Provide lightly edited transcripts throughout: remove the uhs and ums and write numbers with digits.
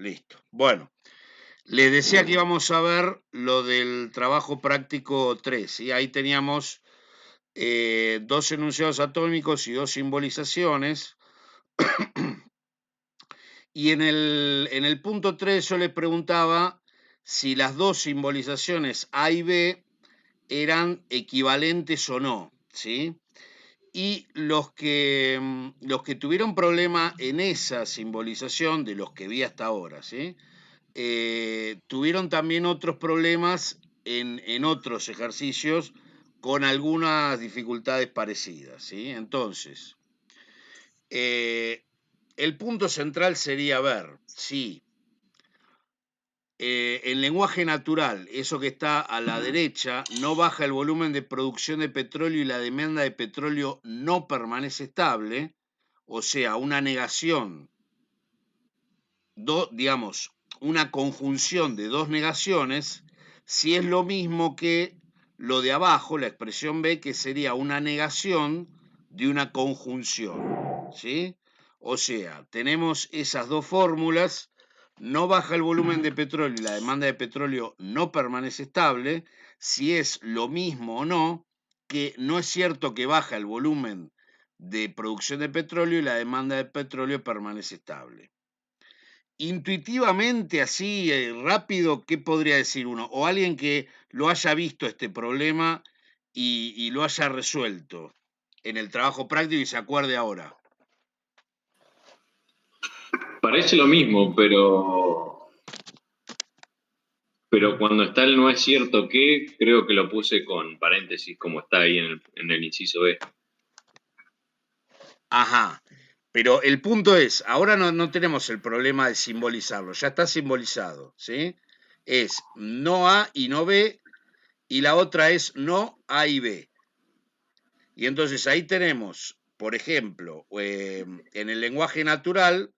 listo. Bueno, les decía que íbamos a ver lo del trabajo práctico 3, y ahí teníamos dos enunciados atómicos y dos simbolizaciones. Y en el punto 3 yo les preguntaba si las dos simbolizaciones A y B eran equivalentes o no, ¿sí? Y los que tuvieron problema en esa simbolización, de los que vi hasta ahora, ¿sí? Tuvieron también otros problemas en otros ejercicios con algunas dificultades parecidas, ¿sí? Entonces, el punto central sería ver si en lenguaje natural, eso que está a la derecha, no baja el volumen de producción de petróleo y la demanda de petróleo no permanece estable, o sea, una negación, digamos, una conjunción de dos negaciones, si es lo mismo que lo de abajo, la expresión B, que sería una negación de una conjunción, ¿sí? O sea, tenemos esas dos fórmulas. No baja el volumen de petróleo y la demanda de petróleo no permanece estable, si es lo mismo o no, que no es cierto que baja el volumen de producción de petróleo y la demanda de petróleo permanece estable. Intuitivamente, así, rápido, ¿qué podría decir uno? O alguien que lo haya visto este problema y lo haya resuelto en el trabajo práctico y se acuerde ahora. Parece lo mismo, pero cuando está el no es cierto que, creo que lo puse con paréntesis como está ahí en el inciso B. Ajá. Pero el punto es, ahora no tenemos el problema de simbolizarlo, ya está simbolizado, ¿sí? Es no A y no B, y la otra es no A y B. Y entonces ahí tenemos, por ejemplo, en el lenguaje natural,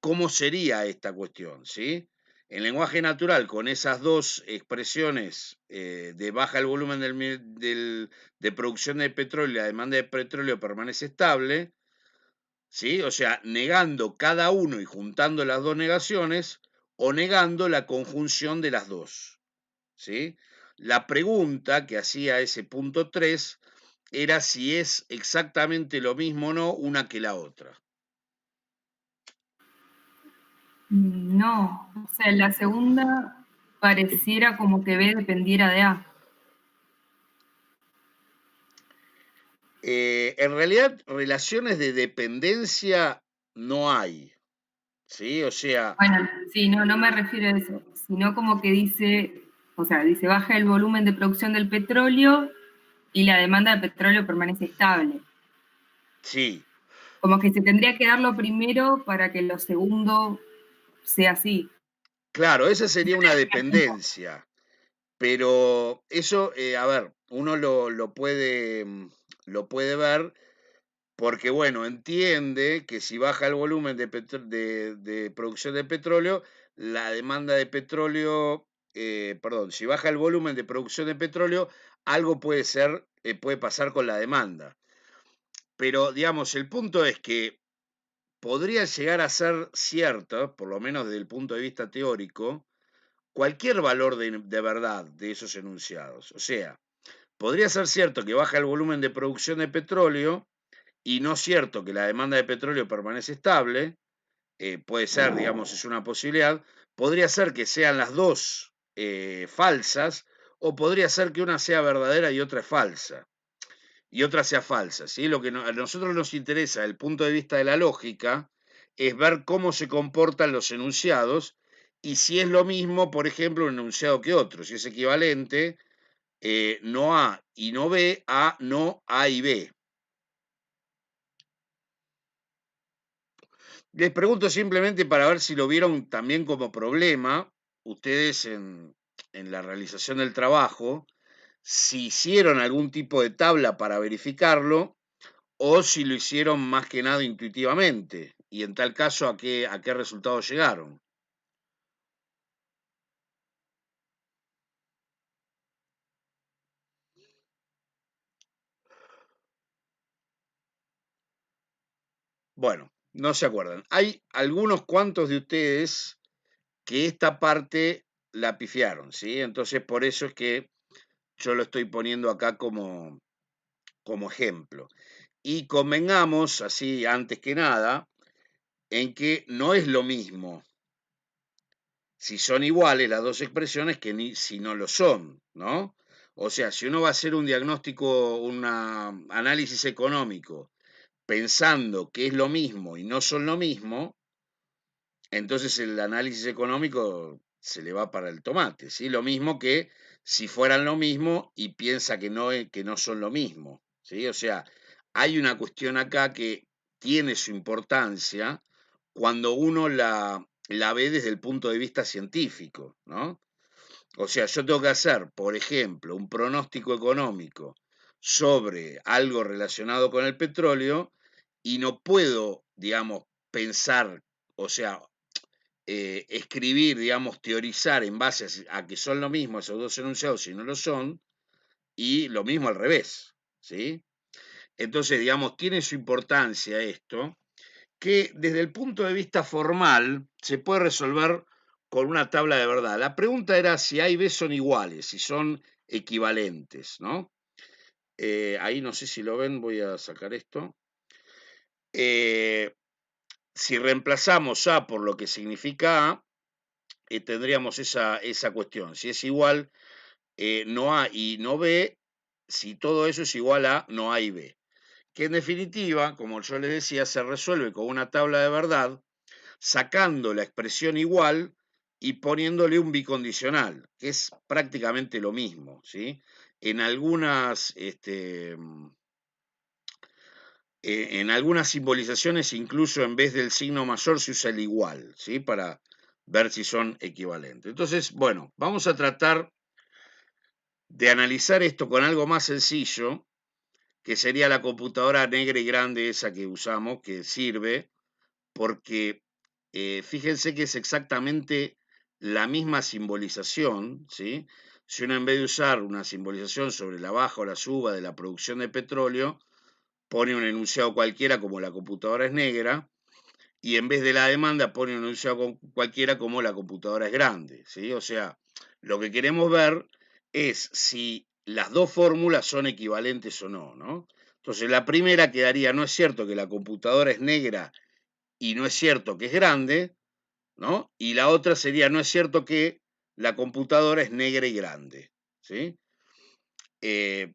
¿cómo sería esta cuestión? ¿Sí? En lenguaje natural, con esas dos expresiones de baja el volumen de producción de petróleo y la demanda de petróleo permanece estable, ¿sí? O sea, negando cada uno y juntando las dos negaciones o negando la conjunción de las dos, ¿sí? La pregunta que hacía ese punto 3 era si es exactamente lo mismo o no una que la otra. No, o sea, la segunda pareciera como que B dependiera de A. En realidad, relaciones de dependencia no hay, ¿sí? O sea, Bueno, sí, no me refiero a eso, sino como que dice, o sea, dice baja el volumen de producción del petróleo y la demanda de petróleo permanece estable. sí, Como que se tendría que dar lo primero para que lo segundo sea así. claro, esa sería una dependencia, pero eso, a ver, uno lo puede ver porque, bueno, entiende que si baja el volumen de producción de petróleo, la demanda de petróleo, perdón, si baja el volumen de producción de petróleo, algo puede pasar con la demanda. Pero, digamos, el punto es que podría llegar a ser cierto, por lo menos desde el punto de vista teórico, cualquier valor de verdad de esos enunciados. O sea, podría ser cierto que baja el volumen de producción de petróleo y no cierto que la demanda de petróleo permanece estable. Puede ser, digamos, es una posibilidad. Podría ser que sean las dos falsas, o podría ser que una sea verdadera y otra es falsa, y otra sea falsa, ¿sí? Lo que a nosotros nos interesa desde el punto de vista de la lógica es ver cómo se comportan los enunciados y si es lo mismo, por ejemplo, un enunciado que otro, si es equivalente no A y no B a no A y B. Les pregunto simplemente para ver si lo vieron también como problema, ustedes en la realización del trabajo, si hicieron algún tipo de tabla para verificarlo o si lo hicieron más que nada intuitivamente, y en tal caso, a qué resultados llegaron. Bueno, no se acuerdan. Hay algunos cuantos de ustedes que esta parte la pifiaron, ¿sí? Entonces, por eso es que yo lo estoy poniendo acá como ejemplo. Y convengamos, así antes que nada, en que no es lo mismo si son iguales las dos expresiones que si no lo son, ¿no? O sea, si uno va a hacer un diagnóstico, un análisis económico, pensando que es lo mismo y no son lo mismo, entonces el análisis económico se le va para el tomate, ¿sí? Lo mismo que si fueran lo mismo y piensa que no son lo mismo, ¿sí? O sea, hay una cuestión acá que tiene su importancia cuando uno la ve desde el punto de vista científico, ¿no? O sea, yo tengo que hacer, por ejemplo, un pronóstico económico sobre algo relacionado con el petróleo y no puedo, digamos, pensar, o sea, escribir, digamos, teorizar en base a que son lo mismo esos dos enunciados si no lo son, y lo mismo al revés, ¿sí? Entonces, digamos, tiene su importancia esto, que desde el punto de vista formal se puede resolver con una tabla de verdad. La pregunta era si A y B son iguales, si son equivalentes, ¿no? Ahí no sé si lo ven, voy a sacar esto. Si reemplazamos A por lo que significa A, tendríamos esa cuestión. Si es igual no A y no B, si todo eso es igual a no A y B. Que en definitiva, como yo les decía, se resuelve con una tabla de verdad, sacando la expresión igual y poniéndole un bicondicional, que es prácticamente lo mismo, ¿sí? En algunas simbolizaciones, incluso en vez del signo mayor, se usa el igual, ¿sí? Para ver si son equivalentes. Entonces, bueno, vamos a tratar de analizar esto con algo más sencillo, que sería la computadora negra y grande esa que usamos, que sirve, porque fíjense que es exactamente la misma simbolización, ¿sí? Si uno en vez de usar una simbolización sobre la baja o la suba de la producción de petróleo, pone un enunciado cualquiera como la computadora es negra, y en vez de la demanda pone un enunciado cualquiera como la computadora es grande, ¿sí? O sea, lo que queremos ver es si las dos fórmulas son equivalentes o no, ¿no? Entonces, la primera quedaría, no es cierto que la computadora es negra y no es cierto que es grande, ¿no? Y la otra sería, no es cierto que la computadora es negra y grande, ¿sí? Eh,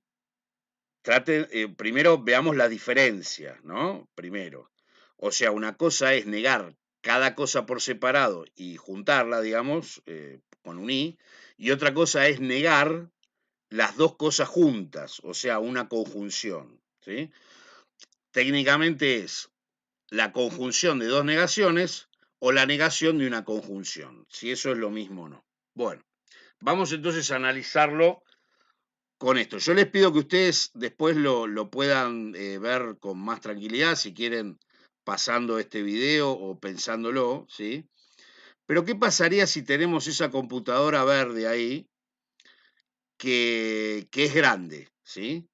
primero veamos la diferencia, ¿no? Primero. O sea, una cosa es negar cada cosa por separado y juntarla, digamos, con un y otra cosa es negar las dos cosas juntas, o sea, una conjunción, ¿sí? Técnicamente es la conjunción de dos negaciones o la negación de una conjunción, si eso es lo mismo o no. Bueno, vamos entonces a analizarlo con esto. Yo les pido que ustedes después lo puedan ver con más tranquilidad, si quieren pasando este video o pensándolo, ¿sí? Pero ¿qué pasaría si tenemos esa computadora verde ahí que es grande, ¿sí?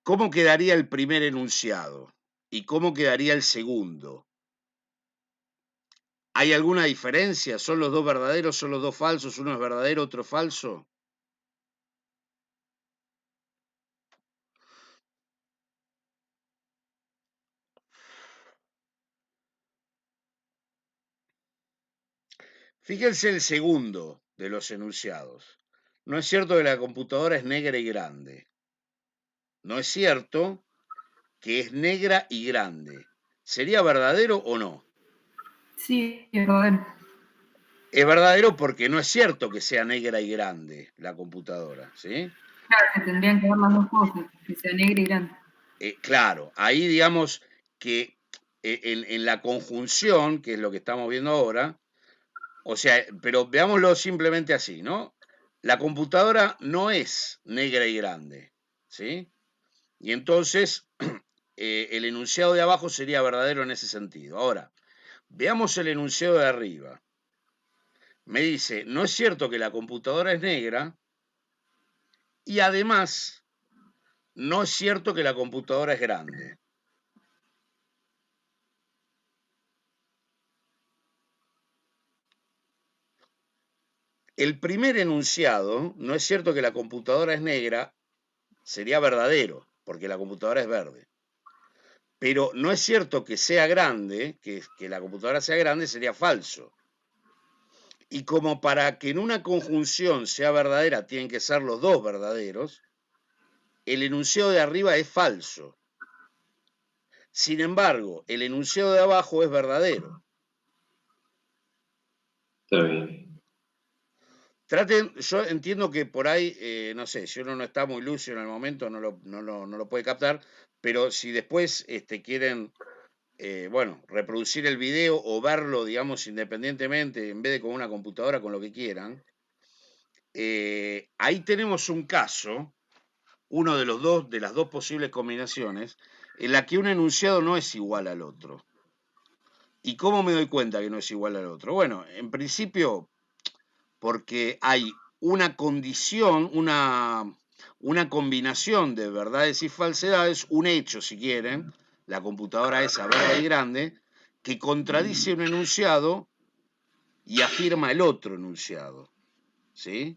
¿Cómo quedaría el primer enunciado? ¿Y cómo quedaría el segundo? ¿Hay alguna diferencia? ¿Son los dos verdaderos? ¿Son los dos falsos? ¿Uno es verdadero, otro falso? Fíjense el segundo de los enunciados. No es cierto que la computadora es negra y grande. No es cierto que es negra y grande. ¿Sería verdadero o no? Sí, es verdadero. Es verdadero porque no es cierto que sea negra y grande la computadora, ¿sí? Claro, se tendrían que ver las dos cosas, que sea negra y grande. Claro, ahí digamos que en la conjunción, que es lo que estamos viendo ahora, o sea, pero veámoslo simplemente así, ¿no? La computadora no es negra y grande, ¿sí? Y entonces el enunciado de abajo sería verdadero en ese sentido. Ahora, veamos el enunciado de arriba. Me dice, no es cierto que la computadora es negra y además no es cierto que la computadora es grande. El primer enunciado, no es cierto que la computadora es negra, sería verdadero, porque la computadora es verde. Pero no es cierto que sea grande, que la computadora sea grande, sería falso. Y como para que en una conjunción sea verdadera tienen que ser los dos verdaderos, el enunciado de arriba es falso. Sin embargo, el enunciado de abajo es verdadero. Está bien. Traten, yo entiendo que por ahí, no sé, si uno no está muy lúcido en el momento, no lo puede captar, pero si después quieren, bueno, reproducir el video o verlo, digamos, independientemente, en vez de con una computadora, con lo que quieran, ahí tenemos un caso, uno de los dos, de las dos posibles combinaciones, en la que un enunciado no es igual al otro. ¿Y cómo me doy cuenta que no es igual al otro? Bueno, en principio, porque hay una condición, una combinación de verdades y falsedades, un hecho, si quieren, la computadora esa verde y grande, que contradice un enunciado y afirma el otro enunciado. ¿Sí?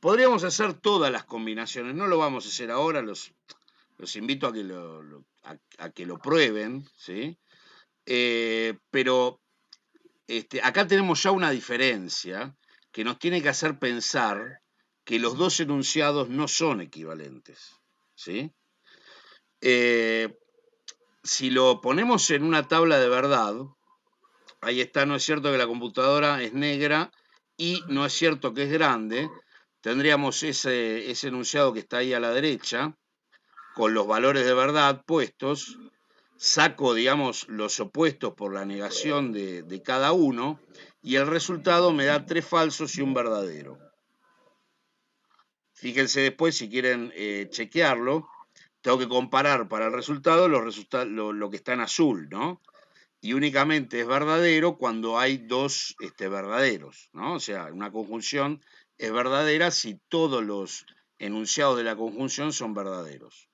Podríamos hacer todas las combinaciones, no lo vamos a hacer ahora, los invito a que a que lo prueben, ¿sí? Pero acá tenemos ya una diferencia que nos tiene que hacer pensar que los dos enunciados no son equivalentes, ¿sí? Si lo ponemos en una tabla de verdad, ahí está, no es cierto que la computadora es negra y no es cierto que es grande, tendríamos ese enunciado que está ahí a la derecha, con los valores de verdad puestos, saco, digamos, los opuestos por la negación de cada uno, y el resultado me da 3 falsos y un verdadero. Fíjense después, si quieren chequearlo, tengo que comparar para el resultado lo que está en azul, ¿no? Y únicamente es verdadero cuando hay dos verdaderos, ¿no? O sea, una conjunción es verdadera si todos los enunciados de la conjunción son verdaderos.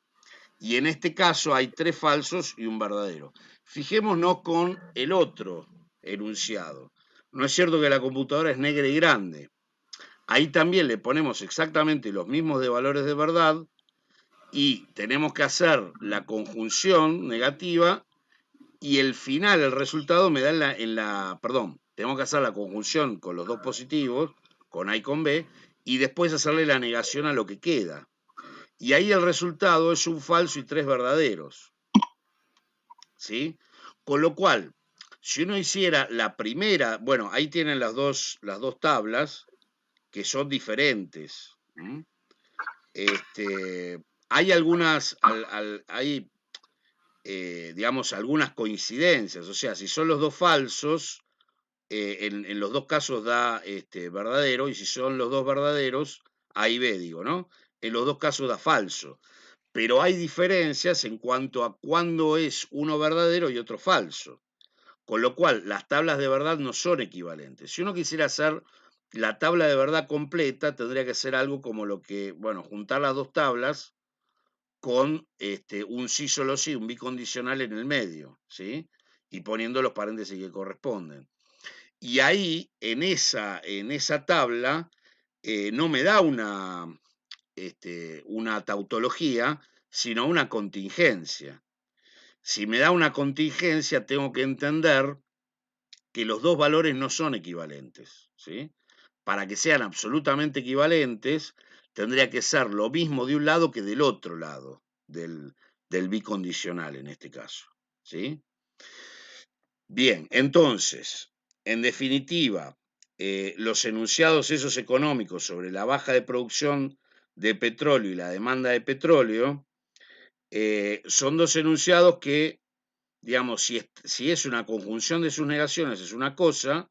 Y en este caso hay 3 falsos y un verdadero. Fijémonos con el otro enunciado. No es cierto que la computadora es negra y grande. Ahí también le ponemos exactamente los mismos de valores de verdad y tenemos que hacer la conjunción negativa y el final, el resultado me da perdón, tenemos que hacer la conjunción con los dos positivos, con A y con B, y después hacerle la negación a lo que queda. Y ahí el resultado es un falso y 3 verdaderos. ¿Sí? Con lo cual, si uno hiciera la primera, bueno, ahí tienen las dos tablas que son diferentes. Hay algunas, hay, digamos, algunas coincidencias, o sea, si son los dos falsos, en los dos casos da verdadero, y si son los dos verdaderos, A y B, digo, ¿no? En los dos casos da falso. Pero hay diferencias en cuanto a cuándo es uno verdadero y otro falso. Con lo cual, las tablas de verdad no son equivalentes. Si uno quisiera hacer la tabla de verdad completa, tendría que ser algo como lo que, bueno, juntar las dos tablas con un sí solo sí, un bicondicional en el medio, ¿sí? Y poniendo los paréntesis que corresponden. Y ahí, en esa tabla, no me da una tautología, sino una contingencia. Si me da una contingencia, tengo que entender que los dos valores no son equivalentes, ¿sí? Para que sean absolutamente equivalentes, tendría que ser lo mismo de un lado que del otro lado, del bicondicional en este caso, ¿sí? Bien, entonces, en definitiva, los enunciados esos económicos sobre la baja de producción de petróleo y la demanda de petróleo son dos enunciados que, digamos, si es una conjunción de sus negaciones es una cosa,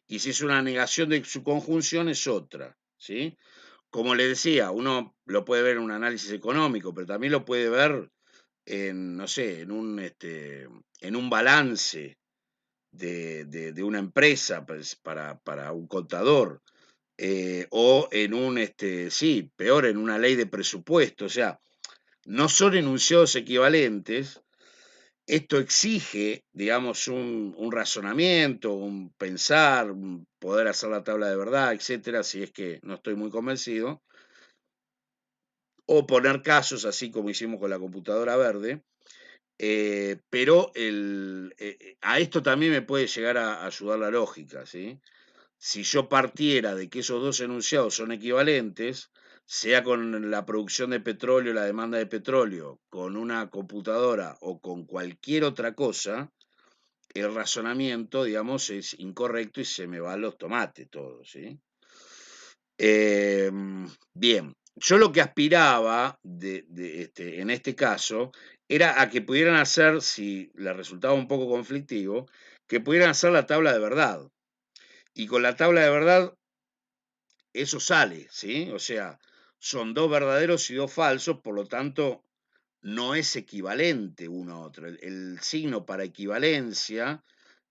y si es una negación de su conjunción es otra, ¿sí? Como le decía, uno lo puede ver en un análisis económico, pero también lo puede ver en, no sé, en un balance de una empresa pues, para un contador, o en sí, peor, en una ley de presupuesto. O sea, no son enunciados equivalentes Esto exige, digamos, un razonamiento, un pensar, poder hacer la tabla de verdad, etcétera, si es que no estoy muy convencido, o poner casos, así como hicimos con la computadora verde, pero a esto también me puede llegar a ayudar la lógica, ¿sí? Si yo partiera de que esos dos enunciados son equivalentes, sea con la producción de petróleo, la demanda de petróleo, con una computadora o con cualquier otra cosa, el razonamiento, digamos, es incorrecto y se me van los tomates todos, ¿sí? Bien, yo lo que aspiraba en este caso era a que pudieran hacer, si les resultaba un poco conflictivo, que pudieran hacer la tabla de verdad. Y con la tabla de verdad eso sale, ¿sí? O sea, son dos verdaderos y dos falsos, por lo tanto, no es equivalente uno a otro. El signo para equivalencia,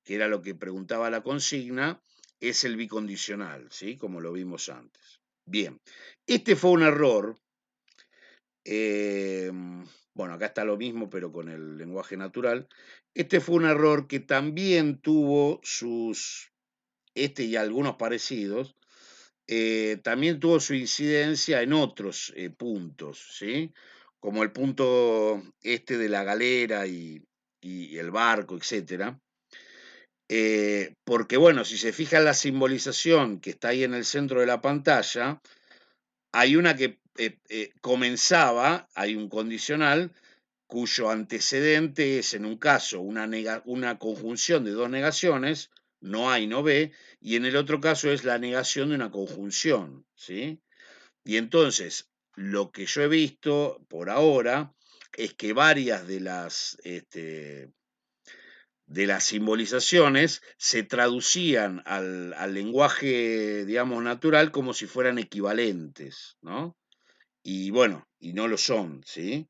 que era lo que preguntaba la consigna, es el bicondicional, ¿sí? Como lo vimos antes. Bien, este fue un error. Bueno, acá está lo mismo, pero con el lenguaje natural. Este fue un error que también tuvo y algunos parecidos, también tuvo su incidencia en otros puntos, ¿sí? Como el punto de la galera y el barco, etcétera. Porque, bueno, si se fija en la simbolización que está ahí en el centro de la pantalla, hay una que comenzaba, hay un condicional cuyo antecedente es, en un caso, una conjunción de dos negaciones, no A y no B, y en el otro caso es la negación de una conjunción, ¿sí? Y entonces, lo que yo he visto por ahora es que varias de las simbolizaciones se traducían al lenguaje, digamos, natural como si fueran equivalentes, ¿no? Y bueno, y no lo son, ¿sí?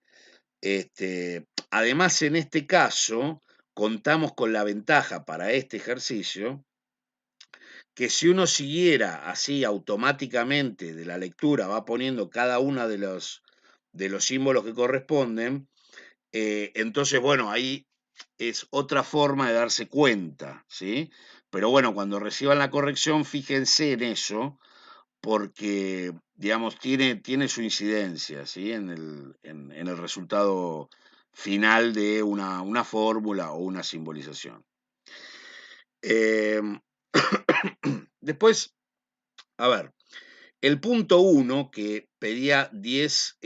Además, en este caso, contamos con la ventaja para este ejercicio que si uno siguiera así automáticamente de la lectura, va poniendo cada uno de los símbolos que corresponden, entonces, bueno, ahí es otra forma de darse cuenta, ¿sí? Pero bueno, cuando reciban la corrección, fíjense en eso, porque, digamos, tiene su incidencia, ¿sí? En el resultado final de una fórmula o una simbolización. Em, Después, a ver, el punto 1, que pedía 10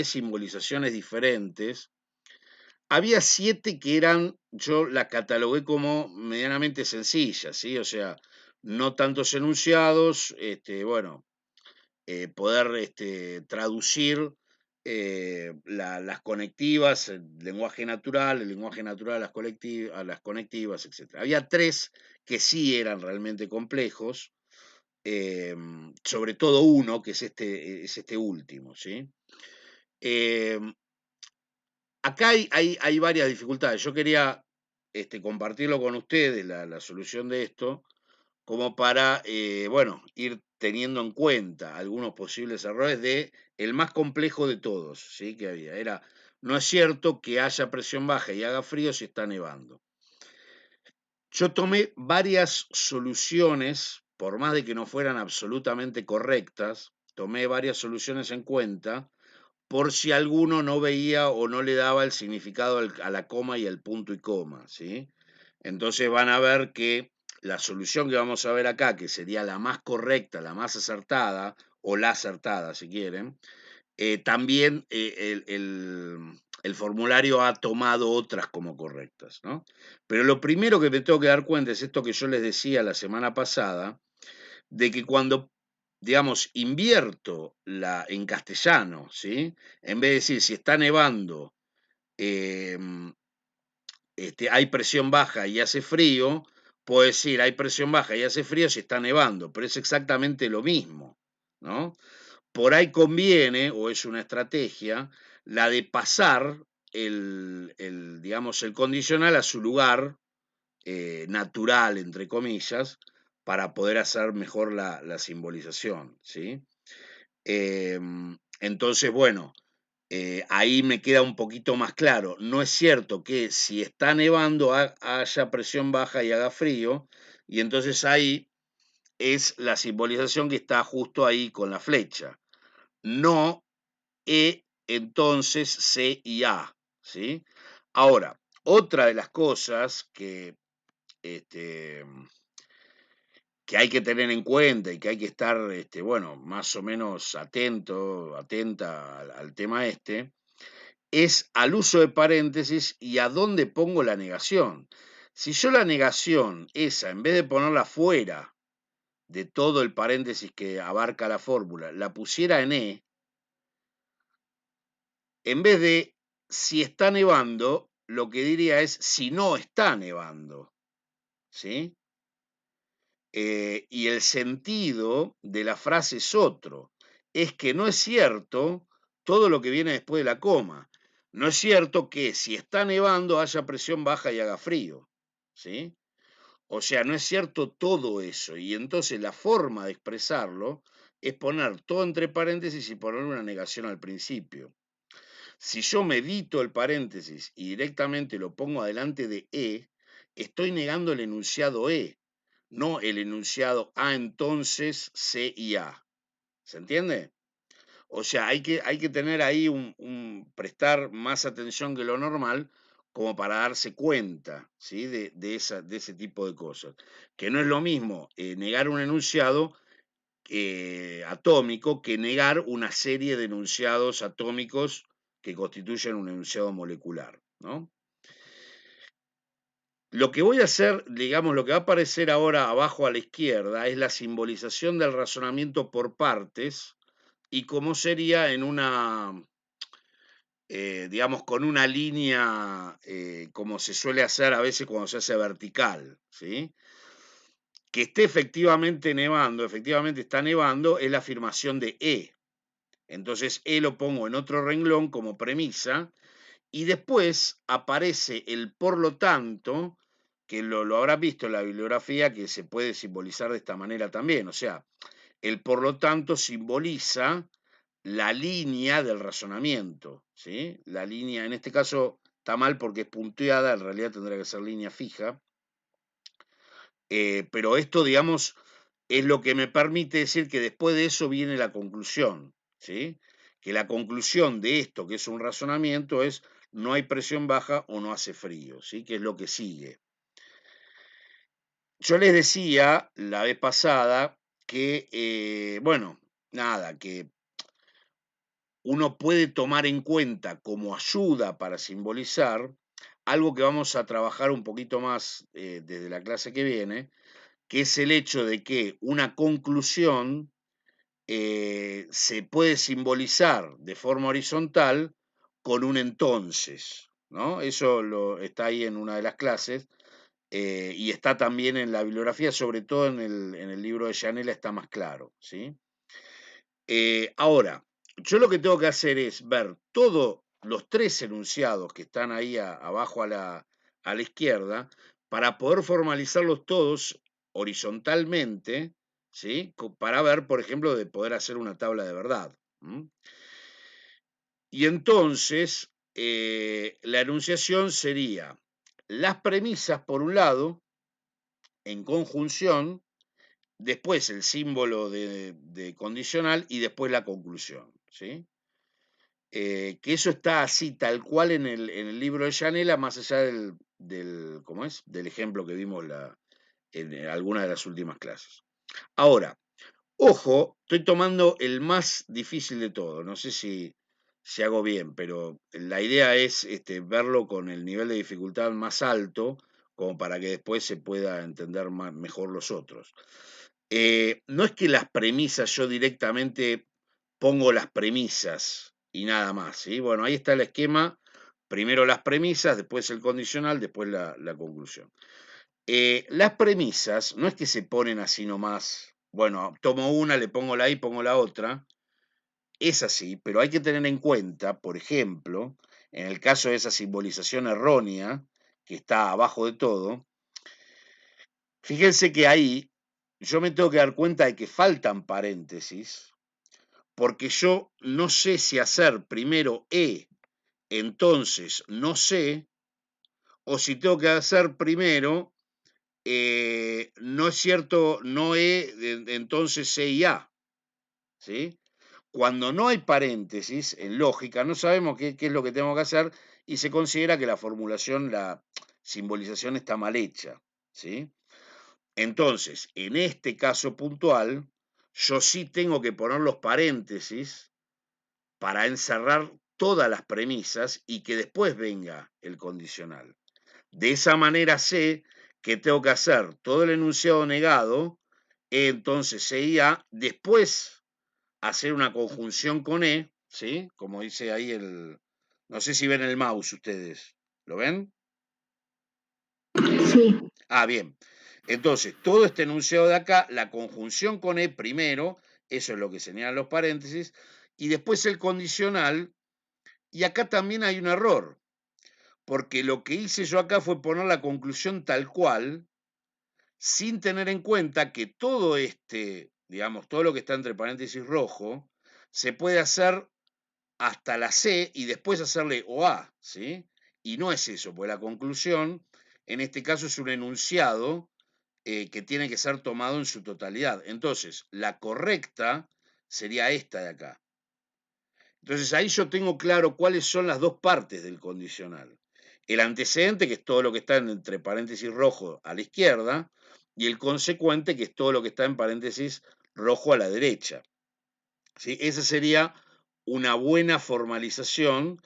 simbolizaciones diferentes, había 7 que yo la catalogué como medianamente sencillas, ¿sí? O sea, no tantos enunciados, bueno, poder traducir las conectivas, el lenguaje natural a a las conectivas, etc. Había 3 que sí eran realmente complejos, sobre todo uno, que es este último, ¿sí? Acá hay varias dificultades. Yo quería compartirlo con ustedes, la solución de esto, como para, bueno, ir teniendo en cuenta algunos posibles errores de el más complejo de todos, ¿sí? Que había. No es cierto que haya presión baja y haga frío si está nevando. Yo tomé varias soluciones, por más de que no fueran absolutamente correctas, tomé varias soluciones en cuenta por si alguno no veía o no le daba el significado a la coma y al punto y coma, ¿sí? Entonces van a ver que la solución que vamos a ver acá, que sería la más correcta, la más acertada, o la acertada si quieren, también el formulario ha tomado otras como correctas, ¿no? Pero lo primero que me tengo que dar cuenta es esto que yo les decía la semana pasada, de que cuando, digamos, invierto en castellano, ¿sí? En vez de decir si está nevando, hay presión baja y hace frío, puedo decir hay presión baja y hace frío si está nevando, pero es exactamente lo mismo, ¿no? Por ahí conviene, o es una estrategia, la de pasar digamos, el condicional a su lugar natural, entre comillas, para poder hacer mejor la simbolización, ¿sí? Entonces, bueno, ahí me queda un poquito más claro. No es cierto que si está nevando haya presión baja y haga frío, y entonces ahí es la simbolización que está justo ahí con la flecha. No E, entonces C y A, ¿sí? Ahora, otra de las cosas este, que hay que tener en cuenta y que hay que estar, bueno, más o menos atenta al tema es al uso de paréntesis y a dónde pongo la negación. Si yo la negación esa, en vez de ponerla fuera de todo el paréntesis que abarca la fórmula, la pusiera en E, en vez de si está nevando, lo que diría es si no está nevando, ¿sí? Y el sentido de la frase es otro. Es que no es cierto todo lo que viene después de la coma. No es cierto que si está nevando haya presión baja y haga frío, ¿sí? O sea, no es cierto todo eso. Y entonces la forma de expresarlo es poner todo entre paréntesis y poner una negación al principio. Si yo medito el paréntesis y directamente lo pongo adelante de E, estoy negando el enunciado E, no el enunciado A entonces C y A. ¿Se entiende? O sea, hay que tener ahí prestar más atención que lo normal como para darse cuenta, ¿sí? de ese tipo de cosas. Que no es lo mismo negar un enunciado atómico que negar una serie de enunciados atómicos que constituyen un enunciado molecular, ¿no? Lo que voy a hacer, digamos, lo que va a aparecer ahora abajo a la izquierda es la simbolización del razonamiento por partes y cómo sería en una, digamos, con una línea, como se suele hacer a veces cuando se hace vertical, ¿sí? Que esté efectivamente nevando, efectivamente está nevando, es la afirmación de E. Entonces E lo pongo en otro renglón como premisa y después aparece el por lo tanto, que lo habrás visto en la bibliografía, que se puede simbolizar de esta manera también. O sea, el por lo tanto simboliza la línea del razonamiento, ¿sí? La línea, en este caso está mal porque es punteada, en realidad tendría que ser línea fija. Pero esto, digamos, es lo que me permite decir que después de eso viene la conclusión, ¿sí? Que la conclusión de esto, que es un razonamiento, es no hay presión baja o no hace frío, ¿sí? Que es lo que sigue. Yo les decía la vez pasada que, bueno, nada, que uno puede tomar en cuenta como ayuda para simbolizar algo que vamos a trabajar un poquito más desde la clase que viene, que es el hecho de que una conclusión se puede simbolizar de forma horizontal con un entonces, ¿no? Eso está ahí en una de las clases y está también en la bibliografía, sobre todo en el libro de Janela está más claro, ¿sí? Ahora, yo lo que tengo que hacer es ver todos los tres enunciados que están ahí abajo a la izquierda para poder formalizarlos todos horizontalmente, ¿sí? Para ver, por ejemplo, de poder hacer una tabla de verdad. Y entonces, la enunciación sería las premisas, por un lado, en conjunción, después el símbolo de condicional y después la conclusión, ¿sí? Que eso está así, tal cual en el libro de Janela, más allá ¿cómo es? Del ejemplo que vimos en alguna de las últimas clases. Ahora, ojo, estoy tomando el más difícil de todo, no sé si hago bien, pero la idea es verlo con el nivel de dificultad más alto, como para que después se pueda entender mejor los otros. No es que las premisas yo directamente pongo las premisas y nada más, ¿sí? Bueno, ahí está el esquema, primero las premisas, después el condicional, después la conclusión. Las premisas no es que se ponen así nomás, bueno, tomo una, le pongo la I, pongo la otra, es así, pero hay que tener en cuenta, por ejemplo, en el caso de esa simbolización errónea que está abajo de todo, fíjense que ahí yo me tengo que dar cuenta de que faltan paréntesis, porque yo no sé si hacer primero E, entonces no sé, o si tengo que hacer primero, no es cierto, no E, entonces C y A, ¿sí? Cuando no hay paréntesis, en lógica, no sabemos qué es lo que tenemos que hacer y se considera que la formulación, la simbolización está mal hecha, ¿sí? Entonces, en este caso puntual, yo sí tengo que poner los paréntesis para encerrar todas las premisas y que después venga el condicional. De esa manera sé que tengo que hacer todo el enunciado negado, entonces C y A, después hacer una conjunción con E, ¿sí? Como dice ahí el... No sé si ven el mouse ustedes. ¿Lo ven? Sí. Ah, bien. Entonces, todo este enunciado de acá, la conjunción con E primero, eso es lo que señalan los paréntesis, y después el condicional, y acá también hay un error, porque lo que hice yo acá fue poner la conclusión tal cual, sin tener en cuenta que todo este, digamos, todo lo que está entre paréntesis rojo, se puede hacer hasta la C y después hacerle o A, ¿sí? Y no es eso, porque la conclusión, en este caso, es un enunciado que tiene que ser tomado en su totalidad. Entonces, la correcta sería esta de acá. Entonces, ahí yo tengo claro cuáles son las dos partes del condicional. El antecedente, que es todo lo que está entre paréntesis rojo a la izquierda, y el consecuente, que es todo lo que está en paréntesis rojo a la derecha. ¿Sí? Esa sería una buena formalización,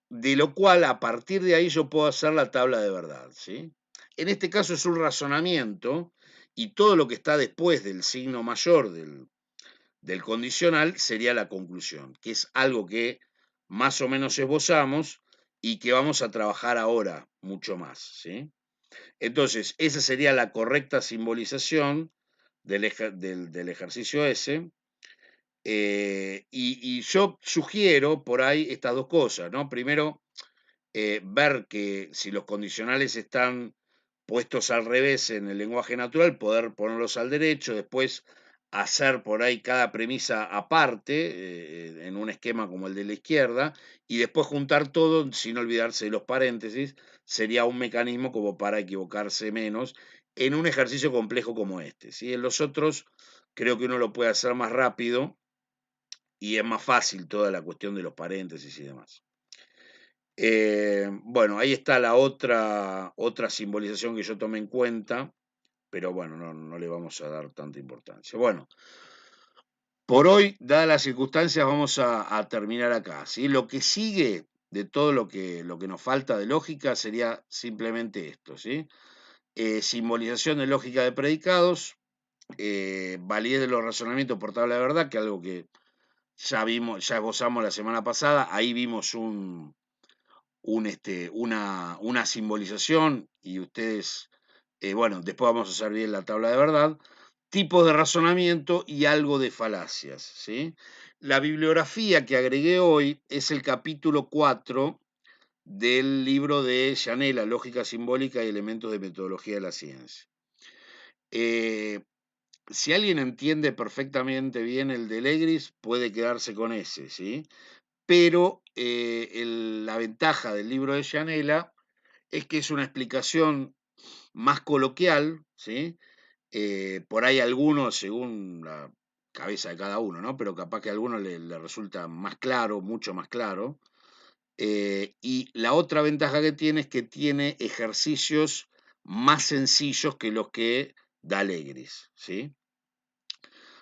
de lo cual a partir de ahí yo puedo hacer la tabla de verdad, ¿sí? En este caso es un razonamiento y todo lo que está después del signo mayor del condicional sería la conclusión, que es algo que más o menos esbozamos y que vamos a trabajar ahora mucho más, ¿sí? Entonces, esa sería la correcta simbolización del ejercicio ese. Y yo sugiero por ahí estas dos cosas, ¿no? Primero, ver que si los condicionales están puestos al revés en el lenguaje natural, poder ponerlos al derecho, después hacer por ahí cada premisa aparte, en un esquema como el de la izquierda, y después juntar todo sin olvidarse de los paréntesis, sería un mecanismo como para equivocarse menos en un ejercicio complejo como este, ¿sí? En los otros creo que uno lo puede hacer más rápido y es más fácil toda la cuestión de los paréntesis y demás. Bueno, ahí está la otra simbolización que yo tomé en cuenta, pero bueno, no le vamos a dar tanta importancia. Bueno, por hoy, dadas las circunstancias, vamos a terminar acá, ¿sí? Lo que sigue de todo lo que nos falta de lógica sería simplemente esto, ¿sí? Simbolización de lógica de predicados, validez de los razonamientos por tabla de verdad, que es algo que ya vimos, ya gozamos la semana pasada, ahí vimos una simbolización y ustedes, bueno, después vamos a hacer bien la tabla de verdad, tipos de razonamiento y algo de falacias, ¿sí? La bibliografía que agregué hoy es el capítulo 4 del libro de Gianella, Lógica Simbólica y Elementos de Metodología de la Ciencia. Si alguien entiende perfectamente bien el de Legris, puede quedarse con ese, ¿sí? Pero la ventaja del libro de Gianella es que es una explicación más coloquial, ¿sí? Por ahí algunos, según la cabeza de cada uno, ¿no? Pero capaz que a alguno le resulta más claro, mucho más claro. Y la otra ventaja que tiene es que tiene ejercicios más sencillos que los que da Legris, ¿sí?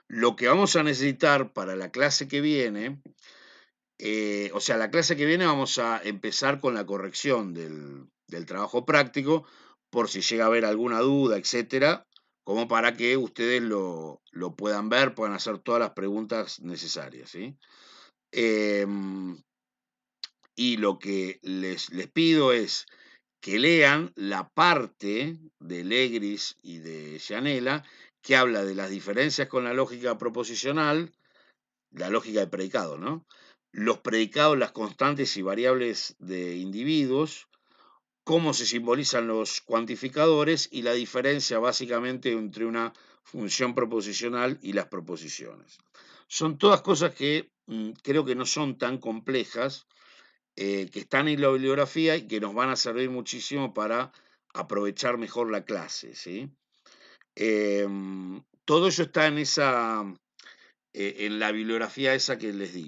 Lo que vamos a necesitar para la clase que viene, o sea, la clase que viene vamos a empezar con la corrección del trabajo práctico, por si llega a haber alguna duda, etcétera, como para que ustedes lo puedan ver, puedan hacer todas las preguntas necesarias, ¿sí? Y lo que les pido es que lean la parte de Legris y de Gianella que habla de las diferencias con la lógica proposicional, la lógica de predicado, ¿no? Los predicados, las constantes y variables de individuos, cómo se simbolizan los cuantificadores y la diferencia básicamente entre una función proposicional y las proposiciones. Son todas cosas que creo que no son tan complejas, que están en la bibliografía y que nos van a servir muchísimo para aprovechar mejor la clase, ¿sí? Todo ello está en la bibliografía esa que les digo.